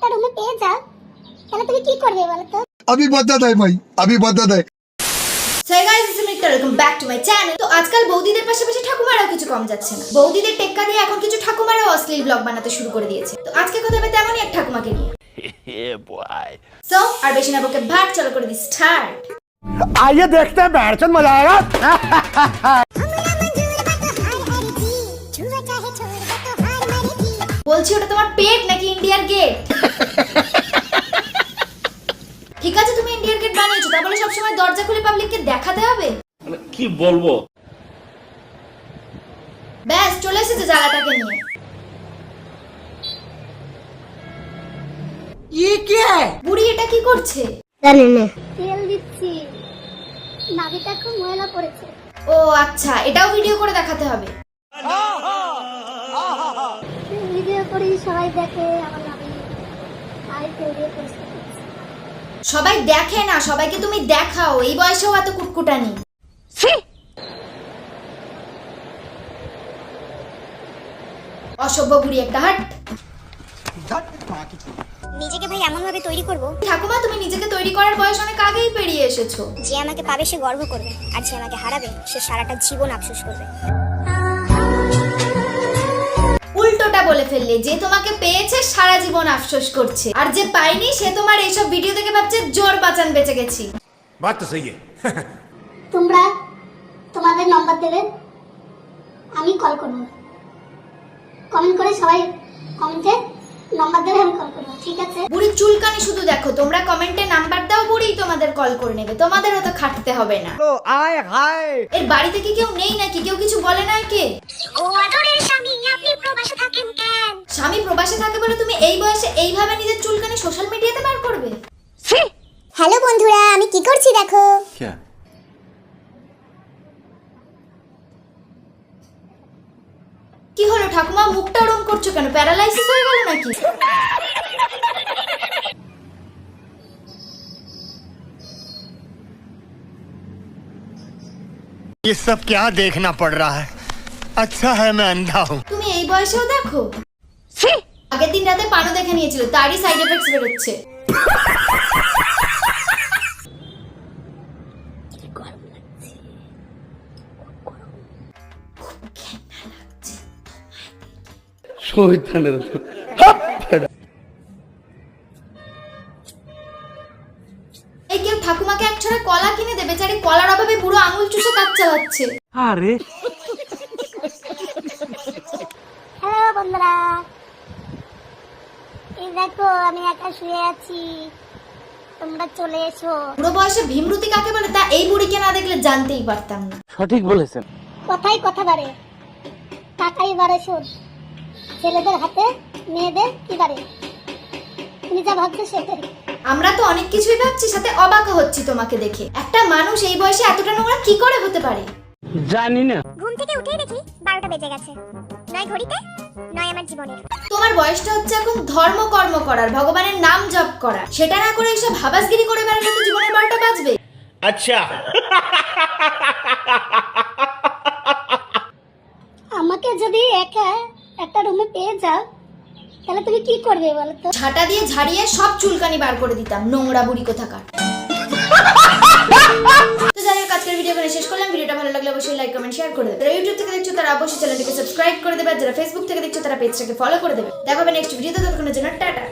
একটা রুমে পেয়ে যাও তাহলে তুমি কি করবে বলো তো? अभी बता दे भाई, अभी बता दे। So hey guys, it's Mikta, welcome back to my channel. তো আজকাল বৌদিদের পাশাপাশি ঠাকুমারাও কিছু কম যাচ্ছে না। বৌদিদের টেক্কা দিয়ে এখন কিছু ঠাকুমারাও অশ্লীল ব্লগ বানাতে শুরু করে দিয়েছে। তো আজকে কথা হবে তেমনই এক ঠাকুমাকে নিয়ে। Yeah boy. So আর বেশি না বকে ভাগ চলো করে দি স্টার্ট। आइए देखते हैं बैठचंद मजा आएगा। বলছি ওটা তোমার পেট নাকি ইন্ডিয়ার গেট? ঠিক আছে তুমি ইন্ডিয়ার গেট বানিয়েছো, তা বলে সবসময় দরজা খুলে পাবলিককে দেখাতে হবে? কি বলবো? ব্যাস চলে এসেছে জ্বালাটাকে নিয়ে। বুড়ি এটা কি করছে? জানি না, তেল দিচ্ছি, নাভিটা খুব ময়লা পড়েছে। ও আচ্ছা, এটাও ভিডিও করে দেখাতে হবে। ভিডিও করি সবাই দেখে আমার নাভি, আর তেল দিয়ে পরিষ্কার করছি। সবাই দেখে না, সবাইকে তুমি দেখাও। এই বয়সেও এত কুটকুটানি। অসভ্য বুড়ি একটা, হাট। নিজেকে ভাই এমন ভাবে তৈরি করব ঠাকুমা তুমি নিজেকে তৈরি করার বয়স অনেক আগেই পেরিয়ে এসেছো। যে আমাকে পাবে সে গর্ব করবে, আর যে আমাকে হারাবে সে সারাটা জীবন আফসোস করবে। উল্টোটা বলে ফেললে, যে তোমাকে পেয়েছে সারা জীবন আফসোস করছে, আর যে পাইনি সে তোমার এইসব ভিডিও দেখে ভাবছে জোর বাঁচান বেঁচে গেছি। बात तो सही है। তোমরা তোমাদের নাম্বার দেবে, আমি কল করব। কমেন্ট করে সবাই কমেন্টে নাম্বার দেবে, আমি কল করব, ঠিক আছে? বুড়ি চুলকানি শুধু দেখো, তোমরা কমেন্টে নাম্বার দাও, বুড়ি তোমাদের কল করে নেবে, তোমাদেরও তো খাটতে হবে না। तो आए हाय। এর বাড়িতে কি কেউ নেই নাকি? কেউ কিছু বলে না কে? ও আদরের স্বামী, আপনি প্রবাসে থাকেন কেন? স্বামী প্রবাসে থাকে বলে তুমি এই বয়সে এইভাবে নিজের চুলকানি সোশ্যাল মিডিয়াতে বার করবে? হ্যালো বন্ধুরা, আমি কি করছি দেখো। কি হলো ঠাকুমা, মুখটা ওরম করছো কেন? প্যারালাইসিস হয়ে গেল নাকি? ये सब क्या देखना पड़ रहा है? अच्छा है मैं अंधा हूँ। তুমি এই বয়সেও দেখো? আগের দিন রাতে পানো দেখে নিয়েছিল, তারই সাইড এফেক্টস বেরোচ্ছে। এই কেউ ঠাকুমাকে এক ছড়া কলা কিনে দেবে, বেচারি কলার অভাবে পুরো আঙুল চুষে কাজ চালাচ্ছে। হ্যালো বন্ধুরা, এই দেখো আমি একা শুয়ে আছি, তোমরা চলে এসো। বুড়ো বয়সে ভীমরুতি কাকে বলে তা এই বুড়িকে না দেখলে জানতেই পারতাম না। কথাই কথা বাড়ে, টাকাই বাড়ে শোধ। ছেলেদের হাতে মেয়েদের কি বাড়ে? তুমি যা ভাবছো সেটাই। আমরা তো অনেক কিছুই ভাবছি, সাথে অবাক হচ্ছি তোমাকে দেখে। একটা মানুষ এই বয়সে এতটা নোংরা কি করে হতে পারে? ঘুম থেকে উঠেই দেখি 12টা বেজে গেছে, নয় ঘড়িতে নয় আমার জীবনের। তোমার বয়সটা হচ্ছে এখন ধর্মকর্ম করার, ভগবানের নাম জপ করার। সেটা না করে এসব হাবাসগিরি করে বেড়ালে তো জীবনের 12টা বাজবে। আচ্ছা আমাকে যদি একা একটা রুমে পেয়ে যাও তাহলে তুমি কি করবে বলো তো? ঝাঁটা দিয়ে ঝাড়িয়ে সব চুলকানি বার করে দিতাম, নোংরা বুড়ি কোথাকার। তো যাই হোক, আজকের ভিডিও এখানে শেষ করলাম। ভিডিওটা ভালো লাগলে অবশ্যই লাইক কমেন্ট শেয়ার করে দেবে। যারা ইউটিউব থেকে দেখছো তারা অবশ্যই চ্যানেলটিকে সাবস্ক্রাইব করে দেবে, আর যারা ফেসবুক থেকে দেখছো তারা পেজটাকে ফলো করে দেবে। দেখা হবে নেক্সট ভিডিওতে, ততক্ষণের জন্য টাটা।